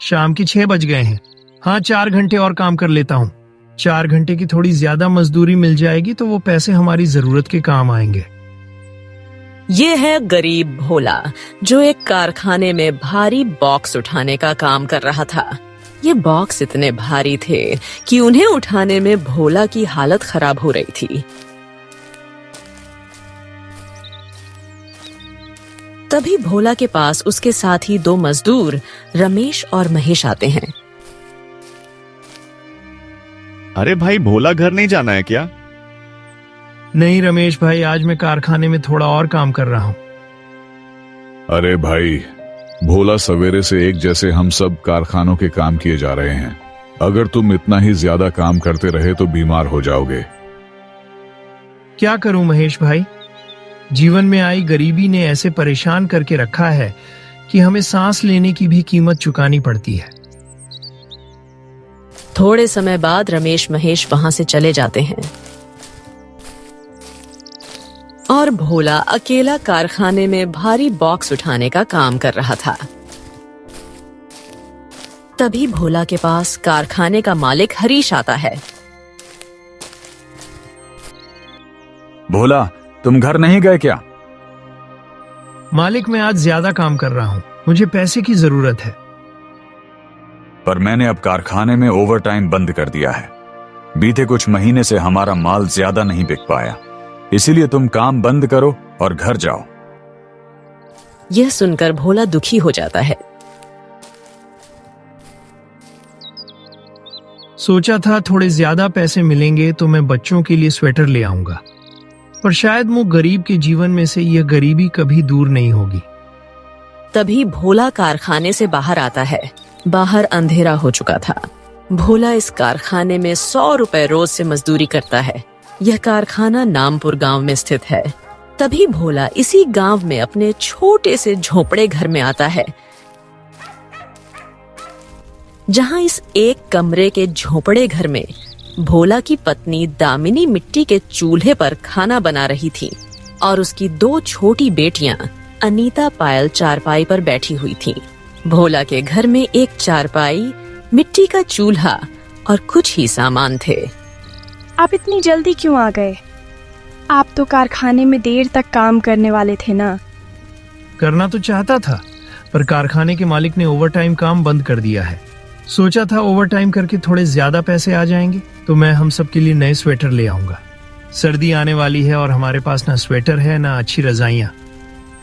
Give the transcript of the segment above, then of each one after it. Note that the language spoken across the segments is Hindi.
शाम की 6 बज गए हैं। हाँ, 4 घंटे और काम कर लेता हूँ। 4 घंटे की थोड़ी ज्यादा मजदूरी मिल जाएगी तो वो पैसे हमारी जरूरत के काम आएंगे। ये है गरीब भोला, जो एक कारखाने में भारी बॉक्स उठाने का काम कर रहा था। ये बॉक्स इतने भारी थे कि उन्हें उठाने में भोला की हालत खराब हो रही थी। तभी भोला के पास उसके साथ ही 2 मजदूर रमेश और महेश आते हैं। अरे भाई, भोला घर नहीं जाना है क्या? नहीं रमेश भाई, आज मैं कारखाने में थोड़ा और काम कर रहा हूँ। अरे भाई, भोला सवेरे से एक जैसे हम सब कारखानों के काम किए जा रहे हैं। अगर तुम इतना ही ज्यादा काम करते रहे तो बीमार हो जाओगे। क्या करूं महेश भाई, जीवन में आई गरीबी ने ऐसे परेशान करके रखा है कि हमें सांस लेने की भी कीमत चुकानी पड़ती है। थोड़े समय बाद रमेश महेश वहां से चले जाते हैं और भोला अकेला कारखाने में भारी बॉक्स उठाने का काम कर रहा था। तभी भोला के पास कारखाने का मालिक हरीश आता है। भोला, तुम घर नहीं गए क्या? मालिक, मैं आज ज्यादा काम कर रहा हूँ, मुझे पैसे की जरूरत है। पर मैंने अब कारखाने में ओवरटाइम बंद कर दिया है। बीते कुछ महीने से हमारा माल ज्यादा नहीं बिक पाया, इसीलिए तुम काम बंद करो और घर जाओ। यह सुनकर भोला दुखी हो जाता है। सोचा था थोड़े ज्यादा पैसे मिलेंगे तो मैं बच्चों के लिए स्वेटर ले आऊंगा, पर शायद वो गरीब के जीवन में से यह गरीबी कभी दूर नहीं होगी। तभी भोला कारखाने से बाहर आता है। बाहर अंधेरा हो चुका था। भोला इस कारखाने में 100 रुपए रोज से मजदूरी करता है। यह कारखाना नामपुर गांव में स्थित है। तभी भोला इसी गांव में अपने छोटे से झोपड़े घर में आता है, जहां इस एक कमरे के झोपड़े घर में भोला की पत्नी दामिनी मिट्टी के चूल्हे पर खाना बना रही थी और उसकी 2 छोटी बेटियां अनीता पायल चारपाई पर बैठी हुई थीं। भोला के घर में एक चारपाई, मिट्टी का चूल्हा और कुछ ही सामान थे। आप इतनी जल्दी क्यों आ गए? आप तो कारखाने में देर तक काम करने वाले थे ना। करना तो चाहता था, पर कारखाने के मालिक ने ओवरटाइम काम बंद कर दिया है। सोचा था ओवरटाइम करके थोड़े ज्यादा पैसे आ जाएंगे तो मैं हम सब के लिए नए स्वेटर ले आऊंगा। सर्दी आने वाली है और हमारे पास ना स्वेटर है ना अच्छी रजाइयां।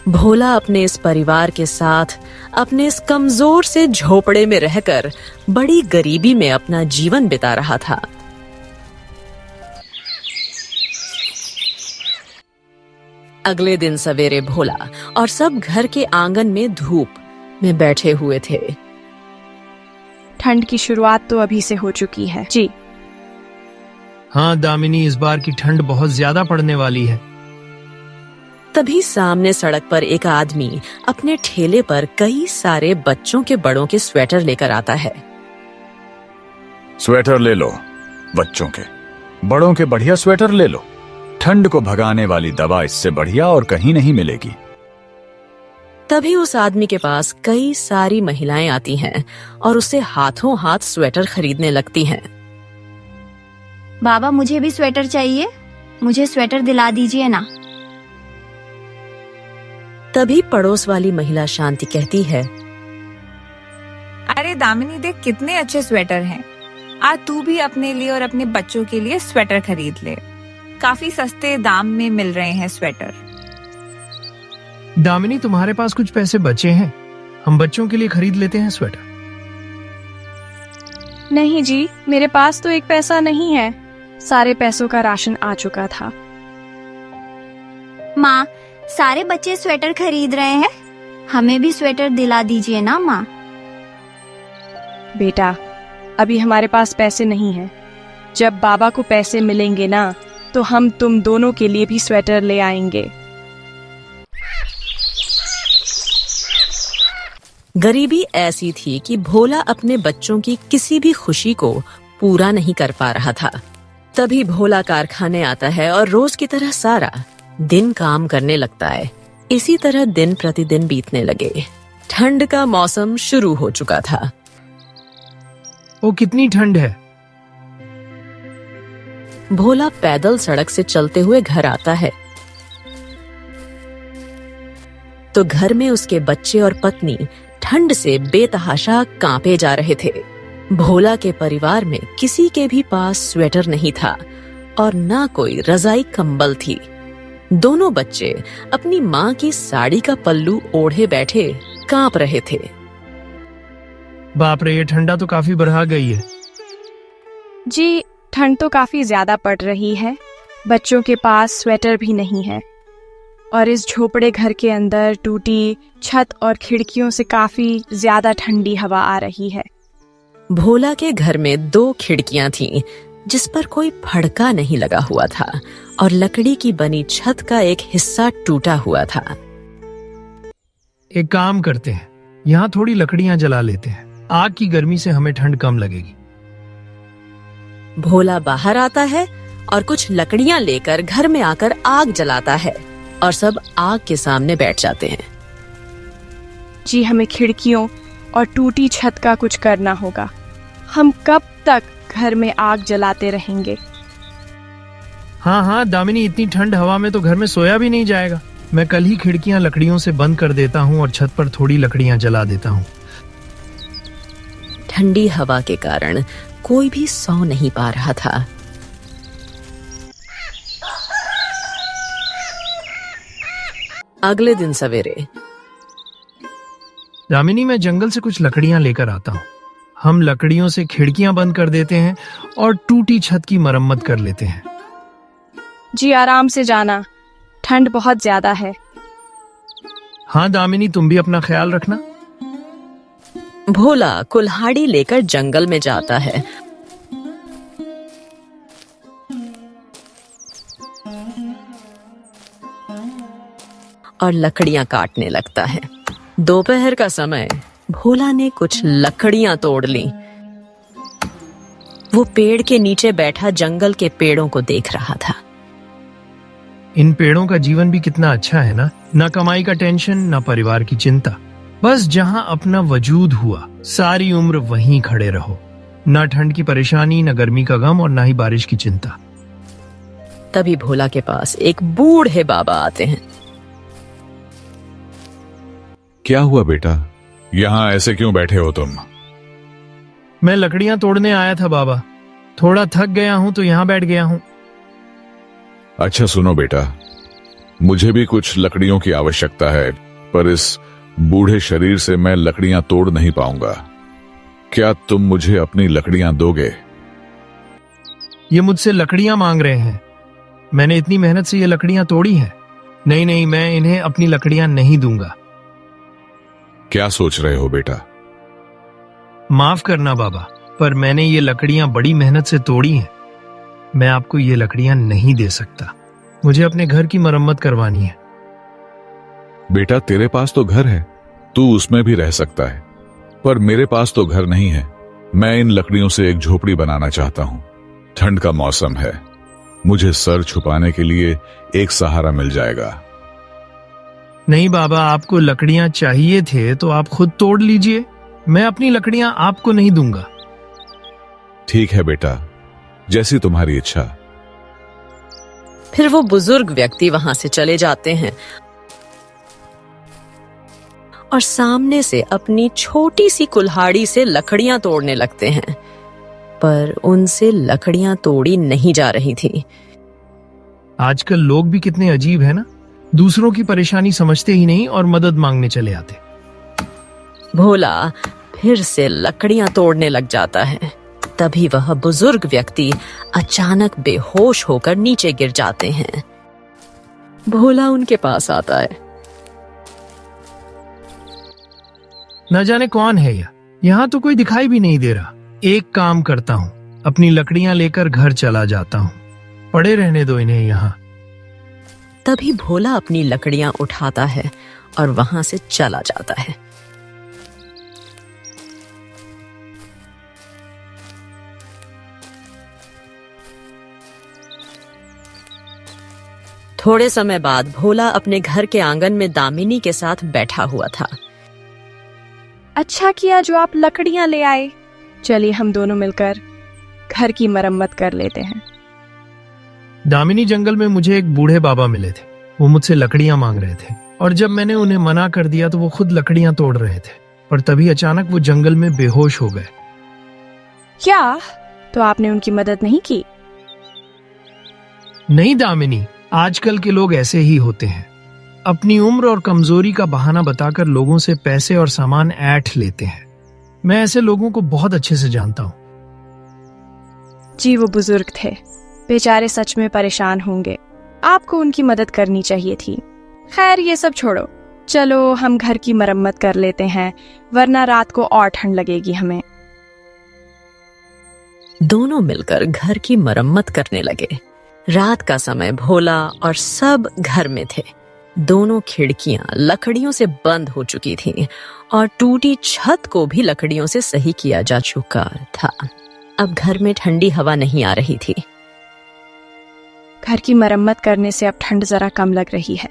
भोला अपने इस परिवार के साथ अपने इस कमजोर से झोपड़े में रहकर बड़ी गरीबी में अपना जीवन बिता रहा था। अगले दिन सवेरे भोला और सब घर के आंगन में धूप में बैठे हुए थे। ठंड की शुरुआत तो अभी से हो चुकी है जी। हाँ दामिनी, इस बार की ठंड बहुत ज्यादा पड़ने वाली है। तभी सामने सड़क पर एक आदमी अपने ठेले पर कई सारे बच्चों के बड़ों के स्वेटर लेकर आता है। स्वेटर ले लो, बच्चों के, बड़ों के बढ़िया स्वेटर ले लो। ठंड को भगाने वाली दवा इससे बढ़िया और कहीं नहीं मिलेगी। तभी उस आदमी के पास कई सारी महिलाएं आती हैं और उससे हाथों हाथ स्वेटर खरीदने लगती हैं। बाबा, मुझे भी स्वेटर चाहिए, मुझे स्वेटर दिला दीजिए ना। तभी पड़ोस वाली महिला शांति कहती है, अरे दामिनी, देख कितने अच्छे स्वेटर हैं। आज तू भी अपने लिए और अपने बच्चों के लिए स्वेटर खरीद ले। काफी सस्ते दाम में मिल रहे हैं स्वेटर। दामिनी, तुम्हारे पास कुछ पैसे बचे हैं? हम बच्चों के लिए खरीद लेते हैं स्वेटर। नहीं जी, मेरे पास तो एक पैसा नहीं है। सारे पैसों का राशन आ चुका था। माँ, सारे बच्चे स्वेटर खरीद रहे हैं, हमें भी स्वेटर दिला दीजिए ना माँ। बेटा, अभी हमारे पास पैसे नहीं हैं। जब बाबा को पैसे मिलेंगे ना, तो हम तुम दोनों के लिए भी स्वेटर ले आएंगे। गरीबी ऐसी थी कि भोला अपने बच्चों की किसी भी खुशी को पूरा नहीं कर पा रहा था। तभी भोला कारखाने आता है और रोज की तरह सारा दिन काम करने लगता है। इसी तरह दिन प्रतिदिन बीतने लगे। ठंड का मौसम शुरू हो चुका था। ओ कितनी ठंड है। भोला पैदल सड़क से चलते हुए घर आता है तो घर में उसके बच्चे और पत्नी ठंड से बेतहाशा कांपे जा रहे थे। भोला के परिवार में किसी के भी पास स्वेटर नहीं था और ना कोई रजाई कंबल थी। दोनों बच्चे अपनी माँ की साड़ी का पल्लू ओढ़े बैठे कांप रहे थे। बाप रे, ये ठंडा तो काफी बढ़ा गई है। जी, ठंड तो काफी ज्यादा पड़ रही है। बच्चों के पास स्वेटर भी नहीं है और इस झोपड़े घर के अंदर टूटी छत और खिड़कियों से काफी ज्यादा ठंडी हवा आ रही है। भोला के घर में 2 खिड़कियां थीं जिस पर कोई फड़का नहीं लगा हुआ था और लकड़ी की बनी छत का एक हिस्सा टूटा हुआ था। एक काम करते हैं, यहाँ थोड़ी लकड़ियां जला लेते हैं। आग की गर्मी से हमें ठंड कम लगेगी। भोला बाहर आता है और कुछ लकड़ियां लेकर घर में आकर आग जलाता है और सब आग के सामने बैठ जाते हैं। जी, हमें खिड़कियों और टूटी छत का कुछ करना होगा। हम कब तक घर में आग जलाते रहेंगे? हाँ हाँ दामिनी, इतनी ठंड हवा में तो घर में सोया भी नहीं जाएगा। मैं कल ही खिड़कियां लकड़ियों से बंद कर देता हूँ और छत पर थोड़ी लकड़ियां जला देता हूँ। ठंडी हवा के कारण कोई भी सो नहीं पा रहा था। अगले दिन सवेरे दामिनी, मैं जंगल से कुछ लकड़ियां लेकर आता हूँ। हम लकड़ियों से खिड़कियां बंद कर देते हैं और टूटी छत की मरम्मत कर लेते हैं। जी, आराम से जाना, ठंड बहुत ज्यादा है। हाँ दामिनी, तुम भी अपना ख्याल रखना। भोला कुल्हाड़ी लेकर जंगल में जाता है और लकड़ियां काटने लगता है। दोपहर का समय, भोला ने कुछ लकड़ियां तोड़ ली। वो पेड़ के नीचे बैठा जंगल के पेड़ों को देख रहा था। इन पेड़ों का जीवन भी कितना अच्छा है ना। ना कमाई का टेंशन, ना परिवार की चिंता। बस जहां अपना वजूद हुआ, सारी उम्र वहीं खड़े रहो। ना ठंड की परेशानी, ना गर्मी का गम और ना ही बारिश की चिंता। तभी भोला के पास एक बूढ़े बाबा आते हैं। क्या हुआ बेटा, यहाँ ऐसे क्यों बैठे हो तुम? मैं लकड़ियां तोड़ने आया था बाबा, थोड़ा थक गया हूं तो यहाँ बैठ गया हूं। अच्छा सुनो बेटा, मुझे भी कुछ लकड़ियों की आवश्यकता है, पर इस बूढ़े शरीर से मैं लकड़ियां तोड़ नहीं पाऊंगा। क्या तुम मुझे अपनी लकड़ियां दोगे? ये मुझसे लकड़ियां मांग रहे हैं। मैंने इतनी मेहनत से ये लकड़ियां तोड़ी हैं। नहीं नहीं, मैं इन्हें अपनी लकड़ियां नहीं दूंगा। क्या सोच रहे हो बेटा? माफ करना बाबा, पर मैंने ये लकड़ियां बड़ी मेहनत से तोड़ी हैं। मैं आपको ये लकड़ियां नहीं दे सकता। मुझे अपने घर की मरम्मत करवानी है। बेटा तेरे पास तो घर है, तू उसमें भी रह सकता है, पर मेरे पास तो घर नहीं है। मैं इन लकड़ियों से एक झोपड़ी बनाना चाहता हूँ। ठंड का मौसम है, मुझे सर छुपाने के लिए एक सहारा मिल जाएगा। नहीं बाबा, आपको लकड़ियां चाहिए थे तो आप खुद तोड़ लीजिए। मैं अपनी लकड़ियां आपको नहीं दूंगा। ठीक है बेटा, जैसी तुम्हारी इच्छा। फिर वो बुजुर्ग व्यक्ति वहां से चले जाते हैं और सामने से अपनी छोटी सी कुल्हाड़ी से लकड़ियां तोड़ने लगते हैं, पर उनसे लकड़ियां तोड़ी नहीं जा रही थी। आजकल लोग भी कितने अजीब है ना, दूसरों की परेशानी समझते ही नहीं और मदद मांगने चले आते। भोला फिर से लकड़ियां तोड़ने लग जाता है। तभी वह बुजुर्ग व्यक्ति अचानक बेहोश होकर नीचे गिर जाते हैं। भोला उनके पास आता है। न जाने कौन है यह, यहाँ तो कोई दिखाई भी नहीं दे रहा। एक काम करता हूँ, अपनी लकड़ियां लेकर घर चला जाता हूँ। पड़े रहने दो इन्हें यहाँ। तभी भोला अपनी लकड़ियां उठाता है और वहां से चला जाता है। थोड़े समय बाद भोला अपने घर के आंगन में दामिनी के साथ बैठा हुआ था। अच्छा किया जो आप लकड़ियां ले आए। चलिए हम दोनों मिलकर घर की मरम्मत कर लेते हैं। दामिनी, जंगल में मुझे एक बूढ़े बाबा मिले थे। वो मुझसे लकड़ियां मांग रहे थे और जब मैंने उन्हें मना कर दिया तो वो खुद लकड़ियां तोड़ रहे थे, पर तभी अचानक वो जंगल में बेहोश हो गए। क्या? तो आपने उनकी मदद नहीं की? नहीं दामिनी, आजकल के लोग ऐसे ही होते हैं। अपनी उम्र और कमजोरी का बहाना बताकर लोगों से पैसे और सामान ऐंठ लेते हैं। मैं ऐसे लोगों को बहुत अच्छे से जानता हूँ। जी वो बुजुर्ग थे, बेचारे सच में परेशान होंगे। आपको उनकी मदद करनी चाहिए थी। खैर ये सब छोड़ो, चलो हम घर की मरम्मत कर लेते हैं, वरना रात को और ठंड लगेगी हमें। दोनों मिलकर घर की मरम्मत करने लगे। रात का समय भोला और सब घर में थे। दोनों खिड़कियां लकड़ियों से बंद हो चुकी थीं और टूटी छत को भी लकड़ियों से सही किया जा चुका था। अब घर में ठंडी हवा नहीं आ रही थी। घर की मरम्मत करने से अब ठंड जरा कम लग रही है।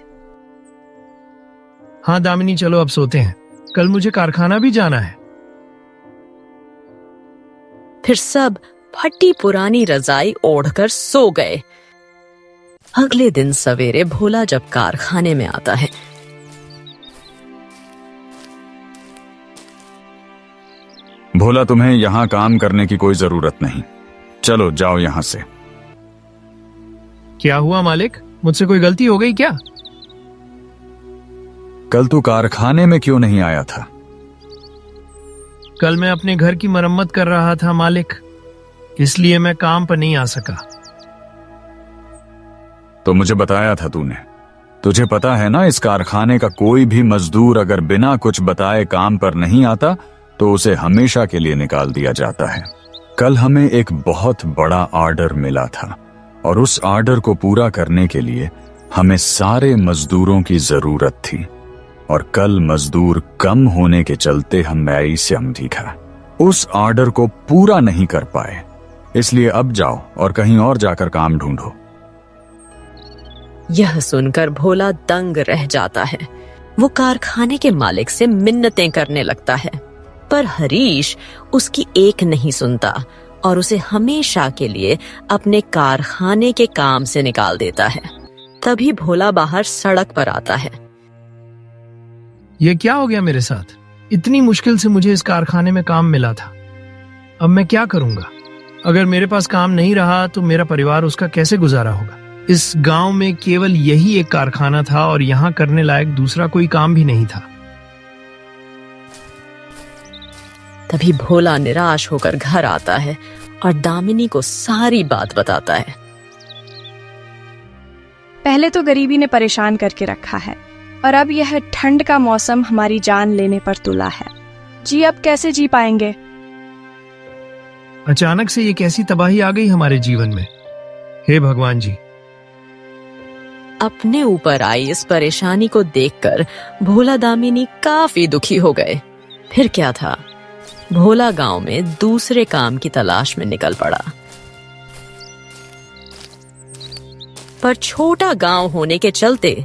हाँ दामिनी, चलो अब सोते हैं, कल मुझे कारखाना भी जाना है। फिर सब फटी पुरानी रजाई ओढ़कर सो गए। अगले दिन सवेरे भोला जब कारखाने में आता है, भोला, तुम्हें यहां काम करने की कोई जरूरत नहीं। चलो जाओ यहां से। क्या हुआ मालिक, मुझसे कोई गलती हो गई क्या? कल तू कारखाने में क्यों नहीं आया था? कल मैं अपने घर की मरम्मत कर रहा था मालिक, इसलिए मैं काम पर नहीं आ सका। तो मुझे बताया था तूने। तुझे पता है ना, इस कारखाने का कोई भी मजदूर अगर बिना कुछ बताए काम पर नहीं आता तो उसे हमेशा के लिए निकाल दिया जाता है। कल हमें एक बहुत बड़ा ऑर्डर मिला था और उस ऑर्डर को पूरा करने के लिए हमें सारे मजदूरों की जरूरत थी और कल मजदूर कम होने के चलते हम ऐसे समझा उस ऑर्डर को पूरा नहीं कर पाए। इसलिए अब जाओ और कहीं और जाकर काम ढूंढो। यह सुनकर भोला दंग रह जाता है। वो कारखाने के मालिक से मिन्नतें करने लगता है, पर हरीश उसकी एक नहीं सुनता और उसे हमेशा के लिए अपने कारखाने के काम से निकाल देता है। तभी भोला बाहर सड़क पर आता है। ये क्या हो गया मेरे साथ? इतनी मुश्किल से मुझे इस कारखाने में काम मिला था, अब मैं क्या करूंगा? अगर मेरे पास काम नहीं रहा तो मेरा परिवार उसका कैसे गुजारा होगा? इस गांव में केवल यही एक कारखाना था और यहाँ करने लायक दूसरा कोई काम भी नहीं था। तभी भोला निराश होकर घर आता है और दामिनी को सारी बात बताता है। पहले तो गरीबी ने परेशान करके रखा है और अब यह ठंड का मौसम हमारी जान लेने पर तुला है। जी अब कैसे जी पाएंगे? अचानक से ये कैसी तबाही आ गई हमारे जीवन में? हे भगवान जी। अपने ऊपर आई इस परेशानी को देखकर भोला दामिनी काफी दुखी हो गए। फिर क्या था, भोला गांव में दूसरे काम की तलाश में निकल पड़ा। पर छोटा गांव होने के चलते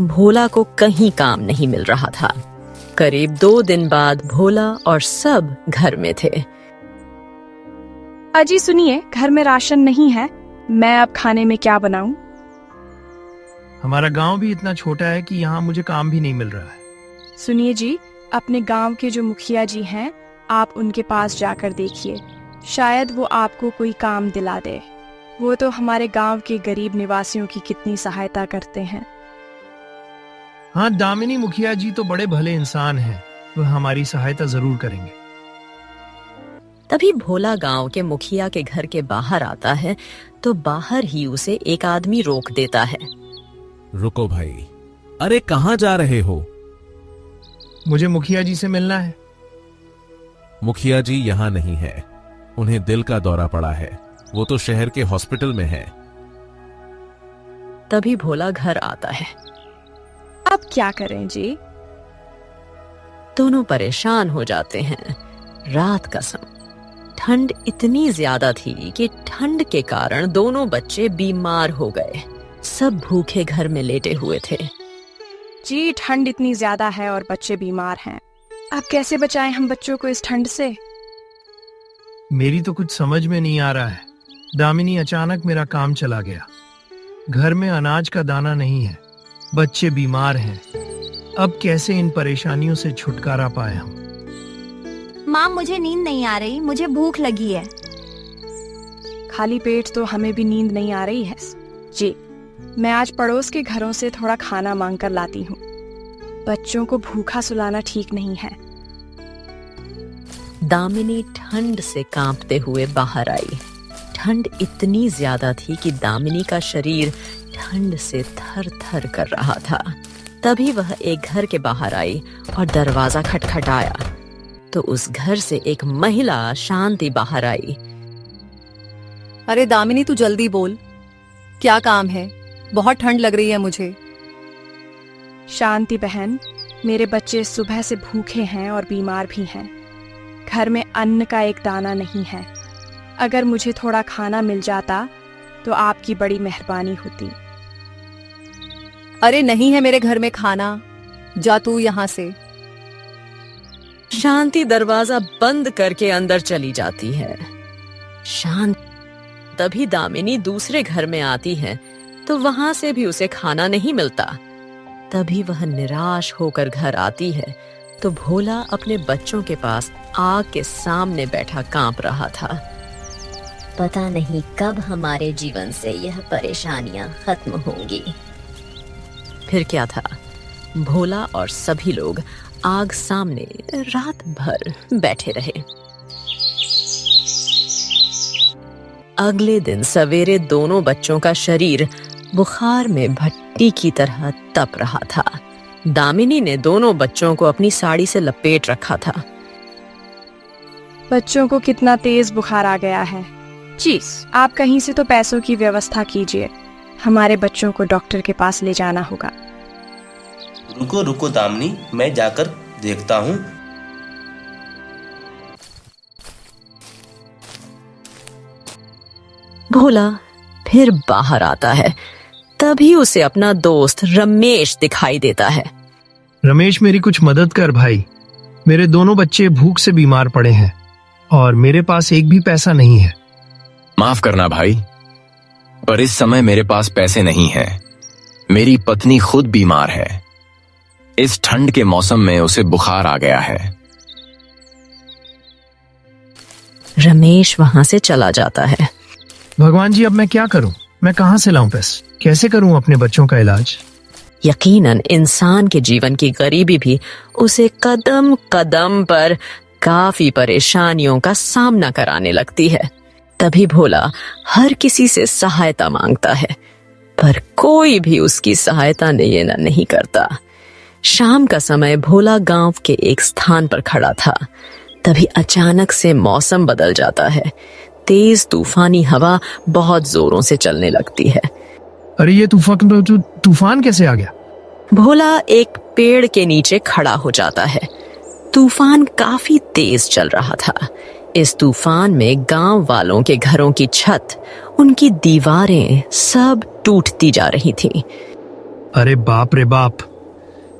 भोला को कहीं काम नहीं मिल रहा था। करीब 2 दिन बाद भोला और सब घर में थे। अजी सुनिए, घर में राशन नहीं है, मैं अब खाने में क्या बनाऊं? हमारा गांव भी इतना छोटा है कि यहाँ मुझे काम भी नहीं मिल रहा है। सुनिए जी, अपने गांव के जो मुखिया जी हैं, आप उनके पास जाकर देखिए, शायद वो आपको कोई काम दिला दे। वो तो हमारे गांव के गरीब निवासियों की कितनी सहायता करते हैं। हाँ दामिनी, मुखिया जी तो बड़े भले इंसान हैं, वह हमारी सहायता जरूर करेंगे। तभी भोला गांव के मुखिया के घर के बाहर आता है तो बाहर ही उसे एक आदमी रोक देता है। रुको भाई, अरे कहाँ जा रहे हो? मुझे मुखिया जी से मिलना है। मुखिया जी यहाँ नहीं है, उन्हें दिल का दौरा पड़ा है, वो तो शहर के हॉस्पिटल में है। तभी भोला घर आता है। अब क्या करें जी? दोनों परेशान हो जाते हैं। रात का समय, ठंड इतनी ज्यादा थी कि ठंड के कारण दोनों बच्चे बीमार हो गए। सब भूखे घर में लेटे हुए थे। जी ठंड इतनी ज्यादा है और बच्चे बीमार हैं, अब कैसे बचाएं हम बच्चों को इस ठंड से? मेरी तो कुछ समझ में नहीं आ रहा है। दामिनी, अचानक मेरा काम चला गया। घर में अनाज का दाना नहीं है, बच्चे बीमार हैं। अब कैसे इन परेशानियों से छुटकारा पाए हम? माँ, मुझे नींद नहीं आ रही, मुझे भूख लगी है। खाली पेट तो हमें भी नींद नहीं आ रही है जी। मैं आज पड़ोस के घरों से थोड़ा खाना मांग कर लाती हूँ। बच्चों को भूखा सुलाना ठीक नहीं है। दामिनी ठंड से कांपते हुए बाहर आई। ठंड इतनी ज्यादा थी कि दामिनी का शरीर ठंड से थर थर कर रहा था। तभी वह एक घर के बाहर आई और दरवाजा खटखटाया तो उस घर से एक महिला शांति बाहर आई। अरे दामिनी, तू जल्दी बोल, क्या काम है? बहुत ठंड लग रही है मुझे। शांति बहन, मेरे बच्चे सुबह से भूखे हैं और बीमार भी हैं। घर में अन्न का एक दाना नहीं है। अगर मुझे थोड़ा खाना मिल जाता तो आपकी बड़ी मेहरबानी होती। अरे नहीं है मेरे घर में खाना, जा तू यहाँ से। शांति दरवाजा बंद करके अंदर चली जाती है। शांत तभी दामिनी दूसरे घर में आती है तो वहां से भी उसे खाना नहीं मिलता। तभी वह निराश होकर घर आती है तो भोला अपने बच्चों के पास आग के सामने बैठा कांप रहा था। पता नहीं कब हमारे जीवन से यह परेशानियां खत्म होंगी। फिर क्या था, भोला और सभी लोग आग सामने रात भर बैठे रहे। अगले दिन सवेरे दोनों बच्चों का शरीर बुखार में भट्टी की तरह तप रहा था। दामिनी ने दोनों बच्चों को अपनी साड़ी से लपेट रखा था। बच्चों को कितना तेज बुखार आ गया है जी। आप कहीं से तो पैसों की व्यवस्था कीजिए, हमारे बच्चों को डॉक्टर के पास ले जाना होगा। रुको रुको दामिनी, मैं जाकर देखता हूँ। भोला फिर बाहर आता है। तभी उसे अपना दोस्त रमेश दिखाई देता है। रमेश, मेरी कुछ मदद कर भाई। मेरे दोनों बच्चे भूख से बीमार पड़े हैं और मेरे पास एक भी पैसा नहीं है। माफ करना भाई, पर इस समय मेरे पास पैसे नहीं हैं। मेरी पत्नी खुद बीमार है। इस ठंड के मौसम में उसे बुखार आ गया है। रमेश वहां से चला जाता है। भगवान जी, अब मैं क्या करूं? मैं कहां से लाऊं पैसे? कैसे करूं अपने बच्चों का इलाज? यकीनन इंसान के जीवन की गरीबी भी उसे कदम कदम पर काफी परेशानियों का सामना कराने लगती है। तभी भोला हर किसी से सहायता मांगता है, पर कोई भी उसकी सहायता नहीं करता। शाम का समय भोला गांव के एक स्थान पर खड़ा था। तभी अचानक से मौसम बदल जाता है। तेज तूफानी हवा बहुत जोरों से चलने लगती है। अरे ये तूफान कैसे आ गया? भोला एक पेड़ के नीचे खड़ा हो जाता है। तूफान काफी तेज चल रहा था। इस तूफान में गांव वालों के घरों की छत, उनकी दीवारें सब टूटती जा रही थीं। अरे बाप रे बाप,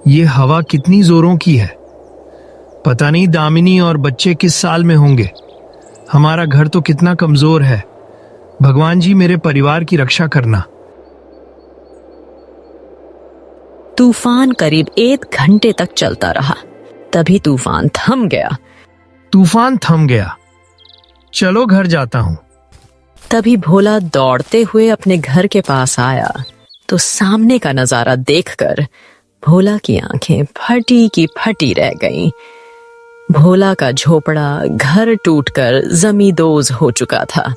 ये हवा कितनी जोरों की है। पता नहीं दामिनी और बच्चे किस साल में होंगे। हमारा घर तो कितना कमजोर है। भगवान जी, मेरे परिवार की रक्षा करना। तूफान करीब 1 घंटे तक चलता रहा। तभी तूफान थम गया। तूफान थम गया, चलो घर जाता हूं। तभी भोला दौड़ते हुए अपने घर के पास आया तो सामने का नजारा देखकर भोला की आंखें फटी की फटी रह गईं। भोला का झोपड़ा घर टूटकर जमींदोज हो चुका था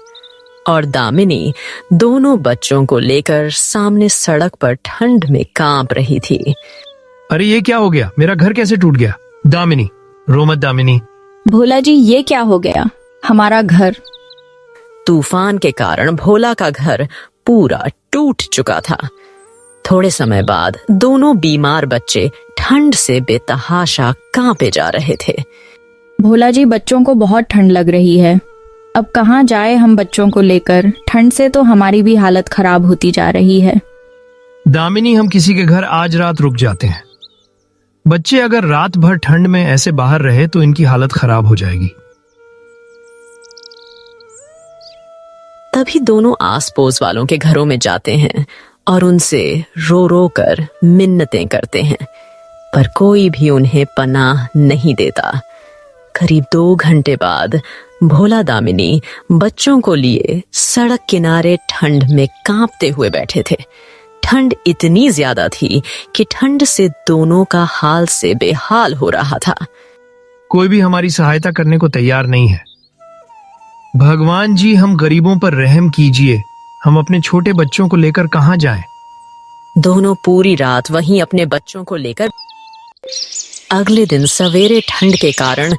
और दामिनी दोनों बच्चों को लेकर सामने सड़क पर ठंड में कांप रही थी। अरे ये क्या हो गया? मेरा घर कैसे टूट गया? दामिनी, रो मत दामिनी। भोला जी, ये क्या हो गया? हमारा घर। तूफान के कारण भोला का घर पूरा टूट चुका था। थोड़े समय बाद दोनों बीमार बच्चे ठंड से बेतहाशा कांपे जा रहे थे। भोला जी, बच्चों को बहुत ठंड लग रही है। अब कहाँ जाए हम बच्चों को लेकर? ठंड से तो हमारी भी हालत खराब होती जा रही है। दामिनी, हम किसी के घर आज रात रुक जाते हैं। बच्चे अगर रात भर ठंड में ऐसे बाहर रहे तो इनकी हालत खराब हो जाएगी। तभी दोनों आस पड़ोस वालों के घरों में जाते हैं और उनसे रो रो कर मिन्नतें करते हैं, पर कोई भी उन्हें पनाह नहीं देता। करीब 2 घंटे बाद भोला दामिनी बच्चों को लिए सड़क किनारे ठंड में कांपते हुए बैठे थे। ठंड इतनी ज्यादा थी कि ठंड से दोनों का हाल से बेहाल हो रहा था। कोई भी हमारी सहायता करने को तैयार नहीं है। भगवान जी, हम गरीबों पर रहम कीजिए। हम अपने छोटे बच्चों को लेकर कहाँ जाएं? दोनों पूरी रात वहीं अपने बच्चों को लेकर। अगले दिन सवेरे ठंड के कारण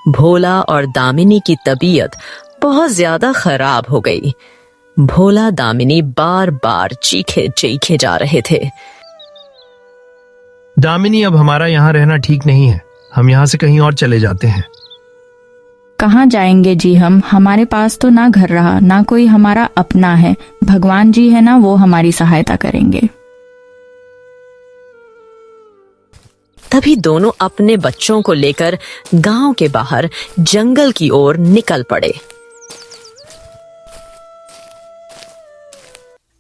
भोला और दामिनी की तबीयत बहुत ज्यादा खराब हो गई। भोला दामिनी बार बार चीखे चीखे जा रहे थे। दामिनी, अब हमारा यहाँ रहना ठीक नहीं है। हम यहाँ से कहीं और चले जाते हैं। कहाँ जाएंगे जी हम? हमारे पास तो ना घर रहा, ना कोई हमारा अपना है। भगवान जी है ना, वो हमारी सहायता करेंगे। तभी दोनों अपने बच्चों को लेकर गांव के बाहर जंगल की ओर निकल पड़े।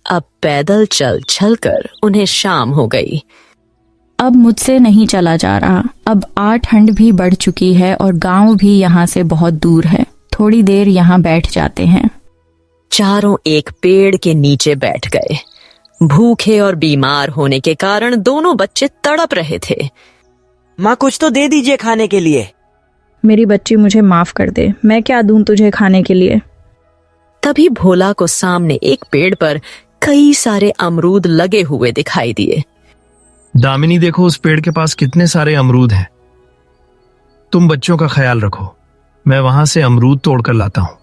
अब पैदल चल चलकर उन्हें शाम हो गई। अब मुझसे नहीं चला जा रहा। अब ठंड भी बढ़ चुकी है और गांव भी यहाँ से बहुत दूर है। थोड़ी देर यहाँ बैठ जाते हैं। चारों एक पेड़ के नीचे बैठ गए। भूखे और बीमार होने के कारण दोनों बच्चे तड़प रहे थे। माँ, कुछ तो दे दीजिए खाने के लिए। मेरी बच्ची, मुझे माफ कर दे। मैं क्या दूं तुझे खाने के लिए? तभी भोला को सामने एक पेड़ पर कई सारे अमरूद लगे हुए दिखाई दिए। दामिनी, देखो उस पेड़ के पास कितने सारे अमरूद हैं। तुम बच्चों का ख्याल रखो, मैं वहां से अमरूद तोड़कर लाता हूं।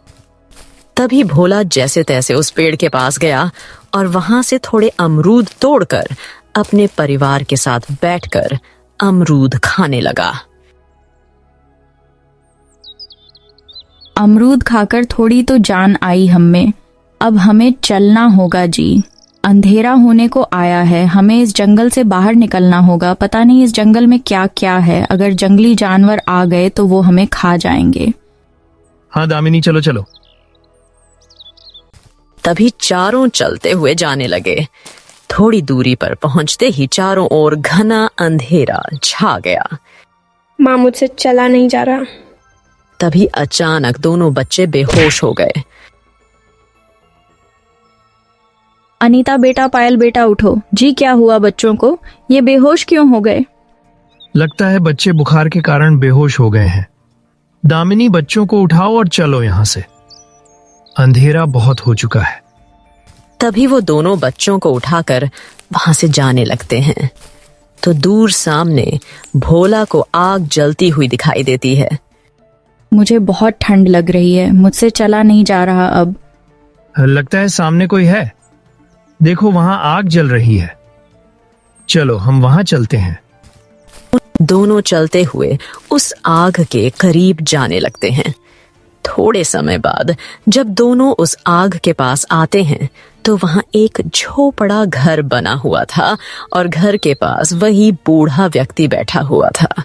तभी भोला जैसे तैसे उस पेड़ के पास गया और वहां से थोड़े अमरूद तोड़कर अपने परिवार के साथ बैठकर अमरूद खाने लगा। अमरूद खाकर थोड़ी तो जान आई हमें। अब हमें चलना होगा जी। अंधेरा होने को आया है। हमें इस जंगल से बाहर निकलना होगा। पता नहीं इस जंगल में क्या क्या है। अगर जंगली जानवर आ गए तो वो हमें खा जाएंगे। हाँ दामिनी, चलो चलो। तभी चारों चलते हुए जाने लगे। थोड़ी दूरी पर पहुंचते ही चारों ओर घना अंधेरा छा गया। माँ, मुझसे चला नहीं जा रहा। तभी अचानक दोनों बच्चे बेहोश हो गए। अनीता बेटा, पायल बेटा, उठो। जी, क्या हुआ बच्चों को? ये बेहोश क्यों हो गए? लगता है बच्चे बुखार के कारण बेहोश हो गए हैं। दामिनी, बच्चों को उठाओ और चलो यहाँ से। अंधेरा बहुत हो चुका है। तभी वो दोनों बच्चों को उठाकर वहां से जाने लगते हैं तो दूर सामने भोला को आग जलती हुई दिखाई देती है। मुझे बहुत ठंड लग रही है। मुझसे चला नहीं जा रहा अब। लगता है सामने कोई है। देखो, वहां आग जल रही है। चलो हम वहां चलते हैं। दोनों चलते हुए उस आग के करीब जाने लगते हैं। थोड़े समय बाद जब दोनों उस आग के पास आते हैं तो वहां एक झोपड़ा घर बना हुआ था और घर के पास वही बूढ़ा व्यक्ति बैठा हुआ था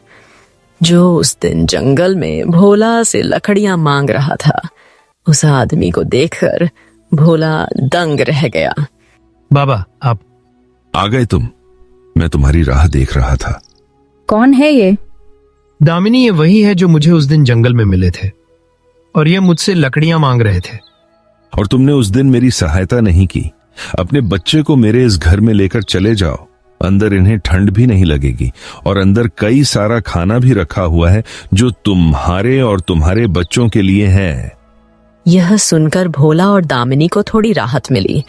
जो उस दिन जंगल में भोला से लकड़ियां मांग रहा था। उस आदमी को देखकर भोला दंग रह गया। बाबा, आप आ गए तुम? मैं तुम्हारी राह देख रहा था। कौन है ये? दामिनी, ये वही है जो मुझे उस दिन जंगल में मिले थे और ये मुझसे लकड़ियां मांग रहे थे। और तुमने उस दिन मेरी सहायता नहीं की। अपने बच्चे को मेरे इस घर में लेकर चले जाओ। अंदर इन्हें ठंड भी नहीं लगेगी और अंदर कई सारा खाना भी रखा हुआ है जो तुम्हारे और तुम्हारे बच्चों के लिए है। यह सुनकर भोला और दामिनी को थोड़ी राहत मिली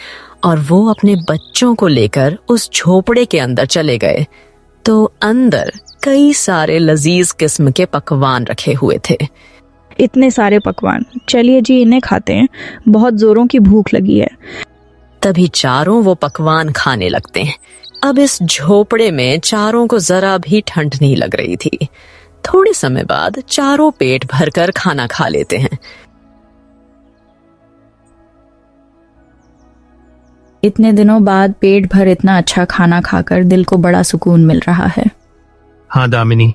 और वो अपने बच्चों को लेकर उस झोपड़े के अंदर चले गए तो अंदर कई सारे लजीज किस्म के पकवान रखे हुए थे। इतने सारे पकवान, चलिए जी इन्हें खाते हैं। बहुत जोरों की भूख लगी है। तभी चारों वो पकवान खाने लगते हैं। अब इस झोपड़े में चारों को जरा भी ठंड नहीं लग रही थी। थोड़े समय बाद चारों पेट भरकर खाना खा लेते हैं। इतने दिनों बाद पेट भर इतना अच्छा खाना खाकर दिल को बड़ा सुकून मिल रहा है। हाँ दामिनी,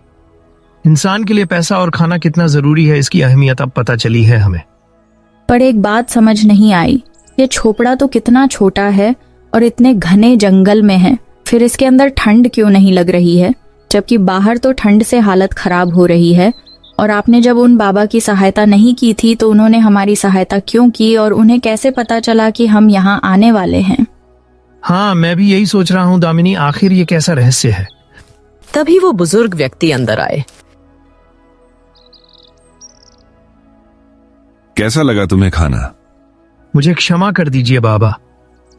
इंसान के लिए पैसा और खाना कितना जरूरी है इसकी अहमियत अब पता चली है हमें। पर एक बात समझ नहीं आई, ये झोपड़ा तो कितना छोटा है और इतने घने जंगल में है, फिर इसके अंदर ठंड क्यों नहीं लग रही है, जबकि बाहर तो ठंड से हालत खराब हो रही है। और आपने जब उन बाबा की सहायता नहीं की थी तो उन्होंने हमारी सहायता क्यों की, और उन्हें कैसे पता चला कि हम यहाँ आने वाले हैं? हाँ, मैं भी यही सोच रहा हूँ दामिनी, आखिर ये कैसा रहस्य है। तभी वो बुजुर्ग व्यक्ति अंदर आए। कैसा लगा तुम्हें खाना? मुझे क्षमा कर दीजिए बाबा,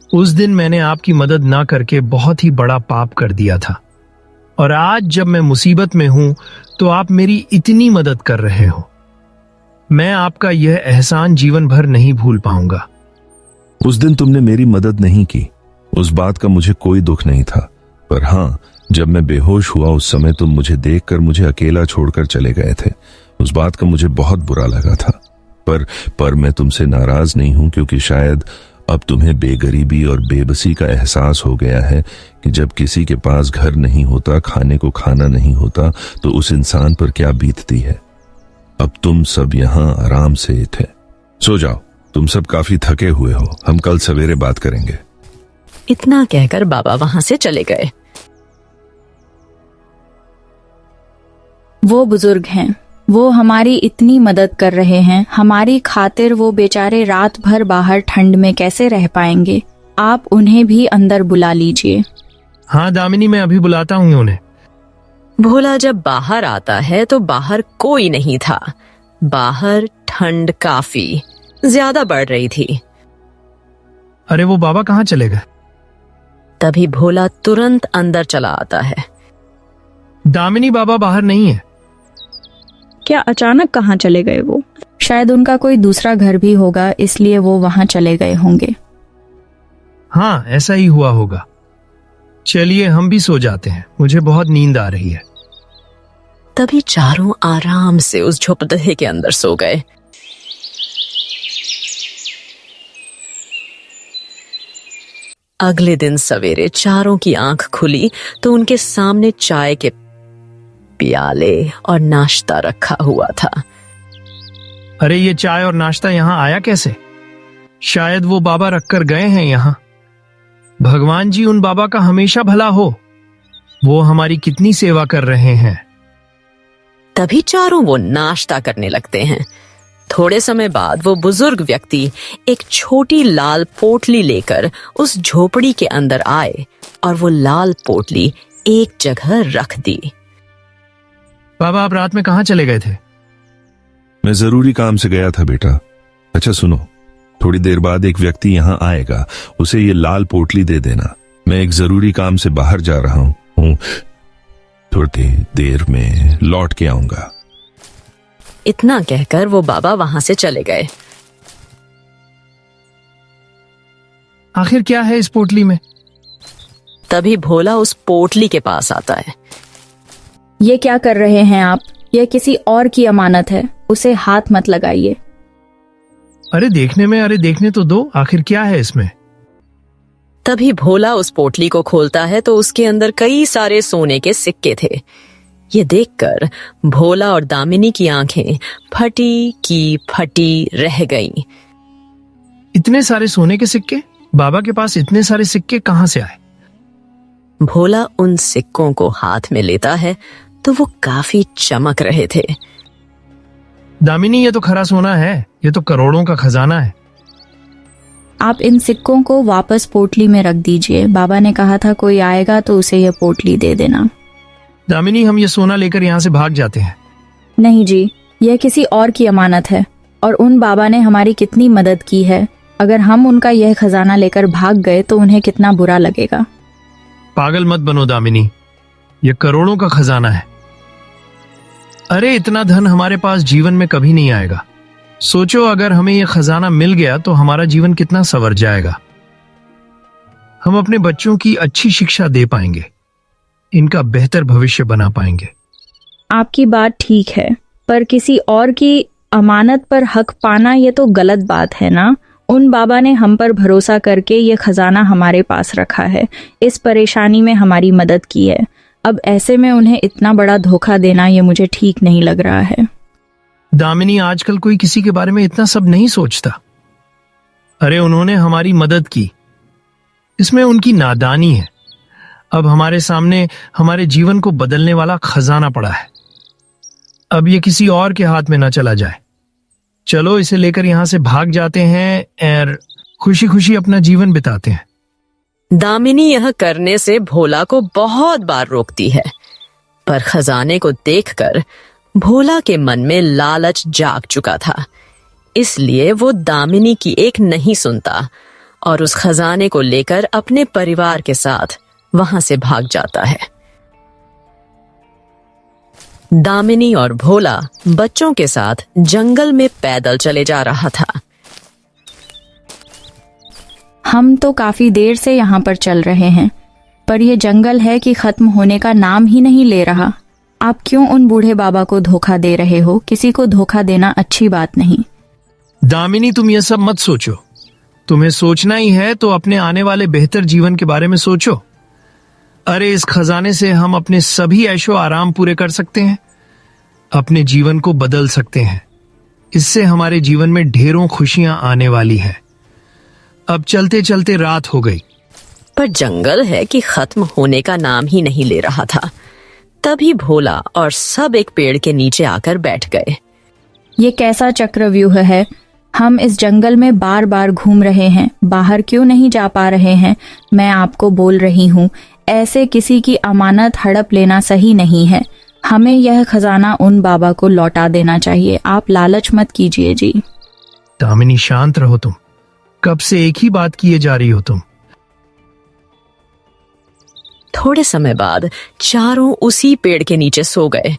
उस दिन मैंने आपकी मदद ना करके बहुत ही बड़ा पाप कर दिया था, और आज जब मैं मुसीबत में हूं तो आप मेरी इतनी मदद कर रहे हो। मैं आपका यह एहसान जीवन भर नहीं भूल पाऊंगा। उस दिन तुमने मेरी मदद नहीं की, उस बात का मुझे कोई दुख नहीं था, पर हाँ, जब मैं बेहोश हुआ उस समय तुम मुझे देखकर मुझे अकेला छोड़कर चले गए थे। उस बात का मुझे बहुत बुरा लगा था, पर मैं तुमसे नाराज नहीं हूं, क्योंकि शायद अब तुम्हें बेगरीबी और बेबसी का एहसास हो गया है कि जब किसी के पास घर नहीं होता, खाने को खाना नहीं होता, तो उस इंसान पर क्या बीतती है। अब तुम सब यहाँ आराम से थे, सो जाओ, तुम सब काफी थके हुए हो, हम कल सवेरे बात करेंगे। इतना कहकर बाबा वहां से चले गए। वो बुजुर्ग हैं, वो हमारी इतनी मदद कर रहे हैं, हमारी खातिर वो बेचारे रात भर बाहर ठंड में कैसे रह पाएंगे? आप उन्हें भी अंदर बुला लीजिए। हाँ दामिनी, मैं अभी बुलाता हूँ उन्हें। भोला जब बाहर आता है तो बाहर कोई नहीं था। बाहर ठंड काफी ज्यादा बढ़ रही थी। अरे वो बाबा कहाँ चले गए? तभी भोला तुरंत अंदर चला आता है। दामिनी, बाबा बाहर नहीं है। क्या अचानक कहाँ चले गए वो? शायद उनका कोई दूसरा घर भी होगा, इसलिए वो वहां चले गए होंगे। हाँ, ऐसा ही हुआ होगा। चलिए हम भी सो जाते हैं, मुझे बहुत नींद आ रही है। तभी चारों आराम से उस झोपड़े के अंदर सो गए। अगले दिन सवेरे चारों की आंख खुली तो उनके सामने चाय के प्याले और नाश्ता रखा हुआ था। अरे ये चाय और नाश्ता यहाँ आया कैसे? शायद वो बाबा रखकर गए हैं यहाँ। भगवान जी उन बाबा का हमेशा भला हो, वो हमारी कितनी सेवा कर रहे हैं। तभी चारों वो नाश्ता करने लगते हैं। थोड़े समय बाद वो बुजुर्ग व्यक्ति एक छोटी लाल पोटली लेकर उस झोपड़ी के अंदर आए और वो लाल पोटली एक जगह रख दी। बाबा, आप रात में कहाँ चले गए थे? मैं जरूरी काम से गया था बेटा। अच्छा सुनो, थोड़ी देर बाद एक व्यक्ति यहाँ आएगा, उसे ये लाल पोटली दे देना। मैं एक जरूरी काम से बाहर जा रहा हूँ, थोड़ी देर में लौट के आऊंगा। इतना कहकर वो बाबा वहां से चले गए। आखिर क्या है इस पोटली में? तभी भोला उस पोटली के पास आता है। ये क्या कर रहे हैं आप? यह किसी और की अमानत है, उसे हाथ मत लगाइए। अरे देखने तो दो, आखिर क्या है इसमें? तभी भोला उस पोटली को खोलता है तो उसके अंदर कई सारे सोने के सिक्के थे। ये देखकर भोला और दामिनी की आंखें फटी की फटी रह गईं। इतने सारे सोने के सिक्के? बाबा के पास इतने सारे सिक्के कहां से आए? भोला उन सिक्कों को हाथ में लेता है तो वो काफी चमक रहे थे। दामिनी, ये तो खरा सोना है, ये तो करोड़ों का खजाना है। आप इन सिक्कों को वापस पोटली में रख दीजिए। बाबा ने कहा था कोई आएगा तो उसे यह पोटली दे देना। दामिनी, हम ये सोना लेकर यहाँ से भाग जाते हैं। नहीं जी, यह किसी और की अमानत है, और उन बाबा ने हमारी कितनी मदद की है। अगर हम उनका यह खजाना लेकर भाग गए तो उन्हें कितना बुरा लगेगा। पागल मत बनो दामिनी, यह करोड़ों का खजाना है। अरे इतना धन हमारे पास जीवन में कभी नहीं आएगा। सोचो, अगर हमें यह खजाना मिल गया तो हमारा जीवन कितना संवर जाएगा। हम अपने बच्चों की अच्छी शिक्षा दे पाएंगे, इनका बेहतर भविष्य बना पाएंगे। आपकी बात ठीक है, पर किसी और की अमानत पर हक पाना ये तो गलत बात है ना। उन बाबा ने हम पर भरोसा करके ये खजाना हमारे पास रखा है, इस परेशानी में हमारी मदद की है। अब ऐसे में उन्हें इतना बड़ा धोखा देना ये मुझे ठीक नहीं लग रहा है। दामिनी, आजकल कोई किसी के बारे में इतना सब नहीं सोचता। अरे उन्होंने हमारी मदद की, इसमें उनकी नादानी है। अब हमारे सामने हमारे जीवन को बदलने वाला खजाना पड़ा है। अब ये किसी और के हाथ में ना चला जाए। चलो इसे लेकर यहां से भाग जाते हैं और खुशी खुशी अपना जीवन बिताते हैं। दामिनी यह करने से भोला को बहुत बार रोकती है, पर खजाने को देखकर भोला के मन में लालच जाग चुका था। इसलिए वो दामिनी की एक नहीं सुनता और उस खजाने को लेकर अपने परिवार के साथ वहां से भाग जाता है। दामिनी और भोला बच्चों के साथ जंगल में पैदल चले जा रहा था। हम तो काफी देर से यहाँ पर चल रहे हैं, पर यह जंगल है कि खत्म होने का नाम ही नहीं ले रहा। आप क्यों उन बूढ़े बाबा को धोखा दे रहे हो? किसी को धोखा देना अच्छी बात नहीं। दामिनी, तुम ये सब मत सोचो। तुम्हें सोचना ही है तो अपने आने वाले बेहतर जीवन के बारे में सोचो। अरे इस खजाने से हम अपने सभी ऐशो आराम पूरे कर सकते हैं, अपने जीवन को बदल सकते हैं। इससे हमारे जीवन में ढेरों खुशियां आने वाली है। अब चलते चलते रात हो गई, पर जंगल है कि खत्म होने का नाम ही नहीं ले रहा था। तभी भोला और सब एक पेड़ के नीचे आकर बैठ गए। ये कैसा चक्रव्यूह है? हम इस जंगल में बार बार घूम रहे हैं, बाहर क्यों नहीं जा पा रहे हैं? मैं आपको बोल रही हूँ, ऐसे किसी की अमानत हड़प लेना सही नहीं है। हमें यह खजाना उन बाबा को लौटा देना चाहिए। आप लालच मत कीजिए जी। दामिनी शांत रहो, तुम कब से एक ही बात किए जा रही हो तुम। थोड़े समय बाद चारों उसी पेड़ के नीचे सो गए।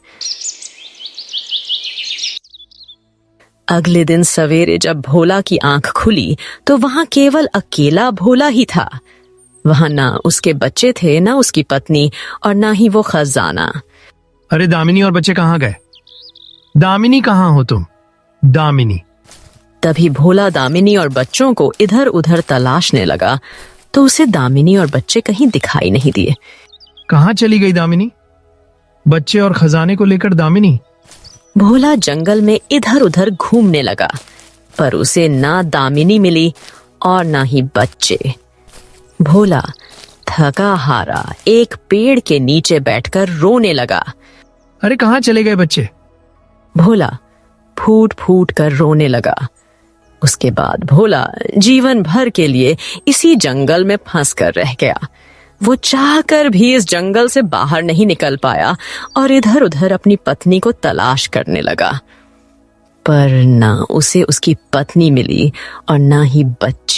अगले दिन सवेरे जब भोला की आंख खुली तो वहां केवल अकेला भोला ही था। वहां ना उसके बच्चे थे, ना उसकी पत्नी और ना ही वो खजाना। अरे दामिनी और बच्चे कहाँ गए? दामिनी कहाँ हो तुम? दामिनी। तभी भोला दामिनी और बच्चों को इधर उधर तलाशने लगा तो उसे दामिनी और बच्चे कहीं दिखाई नहीं दिए। कहाँ चली गई दामिनी? बच्चे और खजाने को लेकर दामिनी? भोला जंगल में इधर उधर घूमने लगा, पर उसे ना दामिनी मिली और ना ही बच्चे। भोला थका हारा एक पेड़ के नीचे बैठकर रोने लगा। अरे कहाँ चले गए बच्चे? भोला फूट फूट कर रोने लगा। उसके बाद भोला जीवन भर के लिए इसी जंगल में फंस कर रह गया। वो चाहकर भी इस जंगल से बाहर नहीं निकल पाया और इधर उधर अपनी पत्नी को तलाश करने लगा, पर ना उसे उसकी पत्नी मिली और ना ही बच्चे।